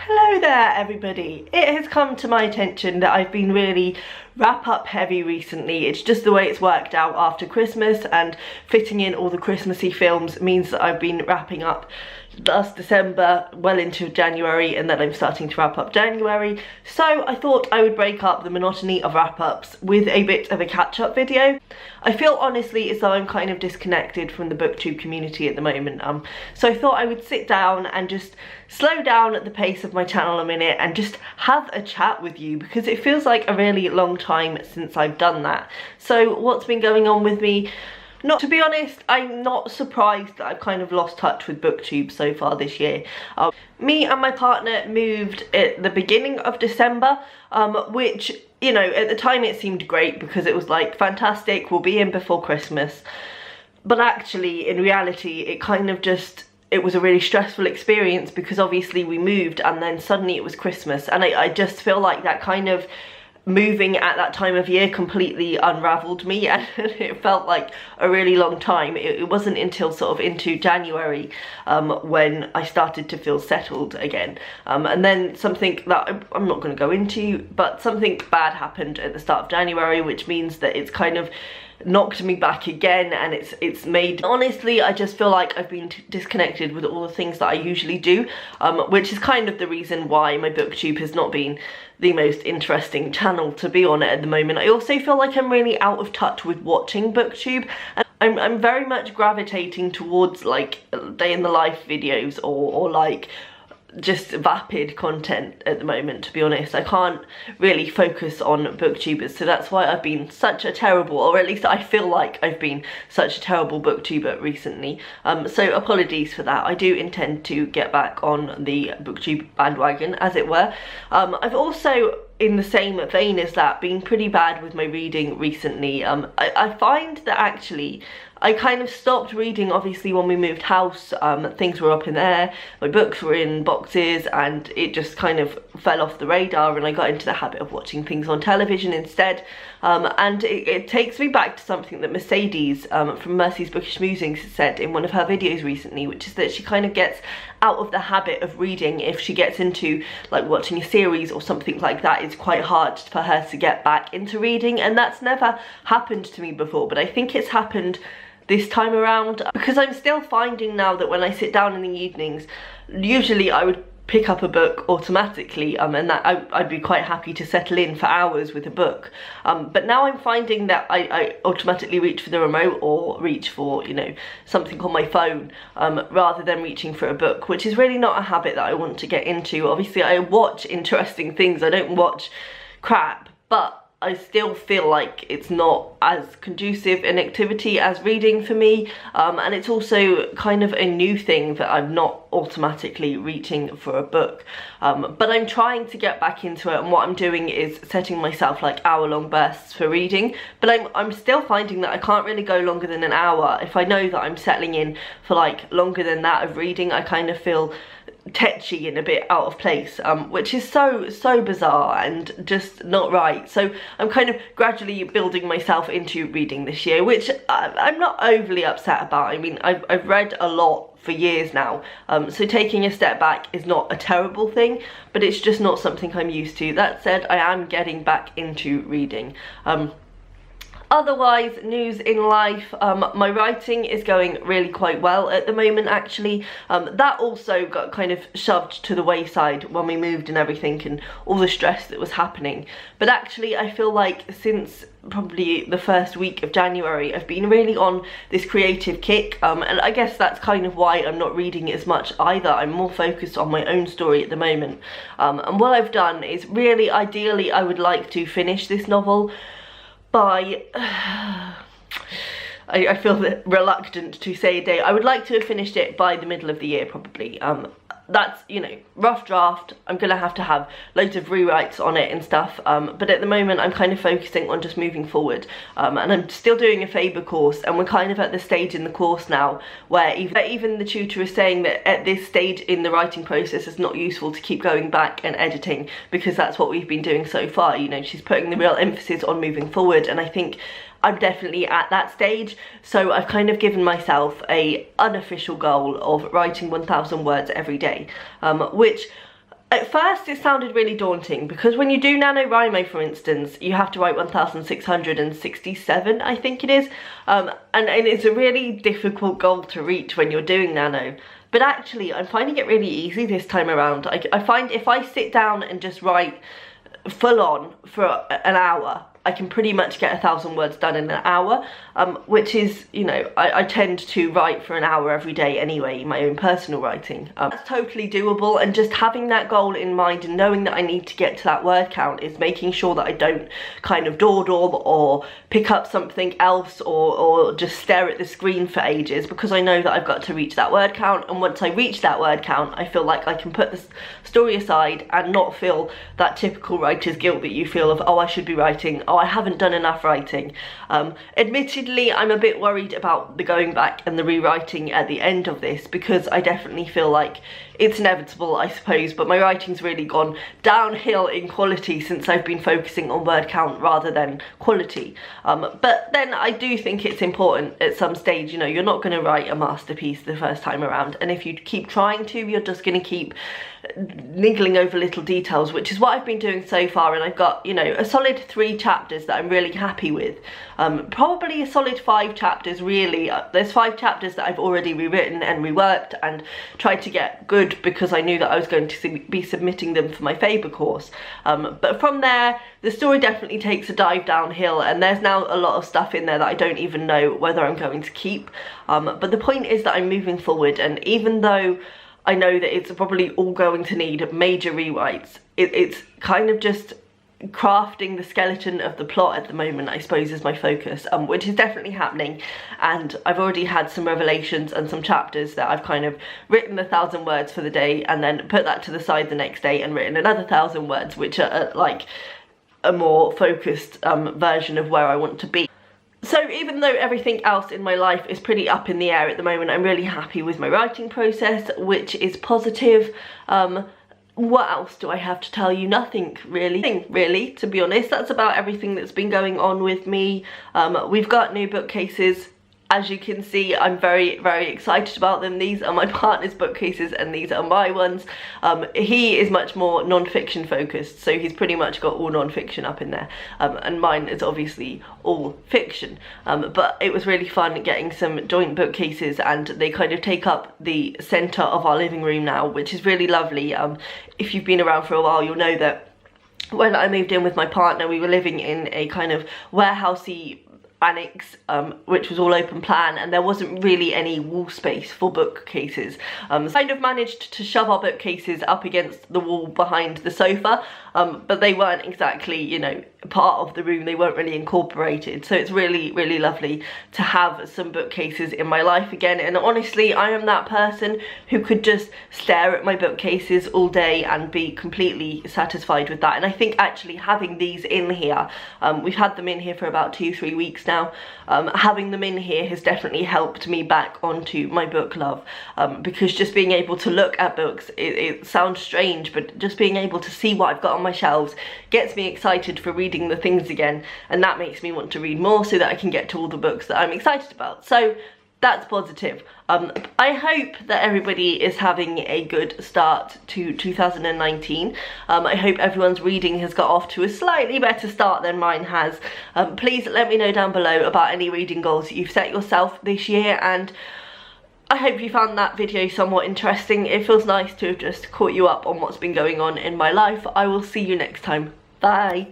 Hello there everybody. It has come to my attention that I've been really wrap up heavy recently. It's just the way it's worked out after Christmas, and fitting in all the Christmassy films means that I've been wrapping up last December well into January, and then I'm starting to wrap up January. So I thought I would break up the monotony of wrap-ups with a bit of a catch-up video. I feel honestly as though I'm kind of disconnected from the booktube community at the moment, so I thought I would sit down and just slow down at the pace of my channel a minute and just have a chat with you, because it feels like a really long time since I've done that. So what's been going on with me? To be honest, I'm not surprised that I've kind of lost touch with booktube so far this year. Me and my partner moved at the beginning of December, which, you know, at the time it seemed great because it was like, fantastic, we'll be in before Christmas. But actually, in reality, it kind of just, it was a really stressful experience because obviously we moved and then suddenly it was Christmas, and I just feel like that kind of moving at that time of year completely unraveled me, and it felt like a really long time. It wasn't until sort of into January when I started to feel settled again, and then something that I'm not going to go into, but something bad happened at the start of January, which means that it's kind of knocked me back again, and it's made, honestly, I just feel like I've been disconnected with all the things that I usually do, which is kind of the reason why my booktube has not been the most interesting channel to be on at the moment. I also feel like I'm really out of touch with watching booktube, and I'm very much gravitating towards like day in the life videos or like just vapid content at the moment, to be honest. I can't really focus on booktubers, so that's why I've been such a terrible, or at least I feel like I've been such a terrible booktuber recently. So apologies for that. I do intend to get back on the booktube bandwagon, as it were. I've also, in the same vein as that, been pretty bad with my reading recently. I find that actually I kind of stopped reading, obviously, when we moved house. Things were up in the air, my books were in boxes, and it just kind of fell off the radar, and I got into the habit of watching things on television instead. And it takes me back to something that Mercedes from Mercy's Bookish Musings said in one of her videos recently, which is that she kind of gets out of the habit of reading if she gets into like watching a series or something like that. It's quite hard for her to get back into reading, and that's never happened to me before, but I think it's happened this time around, because I'm still finding now that when I sit down in the evenings, usually I would pick up a book automatically, and that I'd be quite happy to settle in for hours with a book, but now I'm finding that I automatically reach for the remote or reach for, you know, something on my phone, rather than reaching for a book, which is really not a habit that I want to get into. Obviously I watch interesting things, I don't watch crap, but I still feel like it's not as conducive an activity as reading for me, and it's also kind of a new thing that I'm not automatically reaching for a book, but I'm trying to get back into it, and what I'm doing is setting myself like hour-long bursts for reading, but I'm still finding that I can't really go longer than an hour. If I know that I'm settling in for like longer than that of reading, I kind of feel tetchy and a bit out of place, which is so bizarre and just not right. So I'm kind of gradually building myself into reading this year, which I'm not overly upset about. I mean, I've read a lot for years now, so taking a step back is not a terrible thing, but it's just not something I'm used to. That said, I am getting back into reading. Otherwise, news in life, my writing is going really quite well at the moment, actually. That also got kind of shoved to the wayside when we moved and everything, and all the stress that was happening. But actually, I feel like since probably the first week of January, I've been really on this creative kick, and I guess that's kind of why I'm not reading as much either. I'm more focused on my own story at the moment. And what I've done is, really, ideally, I would like to finish this novel by I feel reluctant to say a date. I would like to have finished it by the middle of the year, probably. That's, you know, rough draft. I'm gonna have to have loads of rewrites on it and stuff, but at the moment I'm kind of focusing on just moving forward, and I'm still doing a Faber course, and we're kind of at the stage in the course now where even the tutor is saying that at this stage in the writing process it's not useful to keep going back and editing, because that's what we've been doing so far. You know, she's putting the real emphasis on moving forward, and I think I'm definitely at that stage. So I've kind of given myself a unofficial goal of writing 1,000 words every day, which At first it sounded really daunting because when you do NaNoWriMo, for instance, you have to write 1667, I think it is, and it's a really difficult goal to reach when you're doing Nano. But actually I'm finding it really easy this time around. I find if I sit down and just write full on for an hour, I can pretty much get 1,000 words done in an hour, which is, you know, I tend to write for an hour every day anyway, my own personal writing. That's totally doable, and just having that goal in mind and knowing that I need to get to that word count is making sure that I don't kind of dawdle or pick up something else or just stare at the screen for ages, because I know that I've got to reach that word count, and once I reach that word count I feel like I can put the story aside and not feel that typical writer's guilt that you feel of, oh, I should be writing, oh, I haven't done enough writing. Admittedly, I'm a bit worried about the going back and the rewriting at the end of this, because I definitely feel like it's inevitable, I suppose, but my writing's really gone downhill in quality since I've been focusing on word count rather than quality. But then I do think it's important at some stage, you know, you're not going to write a masterpiece the first time around, and if you keep trying to, you're just going to keep niggling over little details, which is what I've been doing so far, and I've got, you know, a solid 3 chapters that I'm really happy with. Probably a solid 5 chapters really. There's 5 chapters that I've already rewritten and reworked and tried to get good because I knew that I was going to be submitting them for my Faber course. But from there, the story definitely takes a dive downhill, and there's now a lot of stuff in there that I don't even know whether I'm going to keep. But the point is that I'm moving forward, and even though I know that it's probably all going to need major rewrites, it's kind of just crafting the skeleton of the plot at the moment, I suppose, is my focus, which is definitely happening. And I've already had some revelations and some chapters that I've kind of written 1,000 words for the day and then put that to the side the next day and written another 1,000 words, which are like a more focused version of where I want to be. So even though everything else in my life is pretty up in the air at the moment, I'm really happy with my writing process, which is positive. What else do I have to tell you? Nothing really, to be honest. That's about everything that's been going on with me. We've got new bookcases. As you can see, I'm very, very excited about them. These are my partner's bookcases and these are my ones. He is much more non-fiction focused, so he's pretty much got all non-fiction up in there. And mine is obviously all fiction. But it was really fun getting some joint bookcases, and they kind of take up the centre of our living room now, which is really lovely. If you've been around for a while, you'll know that when I moved in with my partner, we were living in a kind of warehousey annex, which was all open plan, and there wasn't really any wall space for bookcases. Kind of managed to shove our bookcases up against the wall behind the sofa, but they weren't exactly, you know, part of the room. They weren't really incorporated, so it's really, really lovely to have some bookcases in my life again. And honestly, I am that person who could just stare at my bookcases all day and be completely satisfied with that. And I think actually having these in here, we've had them in here for about 2-3 weeks now, having them in here has definitely helped me back onto my book love, because just being able to look at books, it sounds strange, but just being able to see what I've got on my shelves gets me excited for reading the things again, and that makes me want to read more so that I can get to all the books that I'm excited about. So that's positive. I hope that everybody is having a good start to 2019. I hope everyone's reading has got off to a slightly better start than mine has. Please let me know down below about any reading goals that you've set yourself this year, and I hope you found that video somewhat interesting. It feels nice to have just caught you up on what's been going on in my life. I will see you next time. Bye.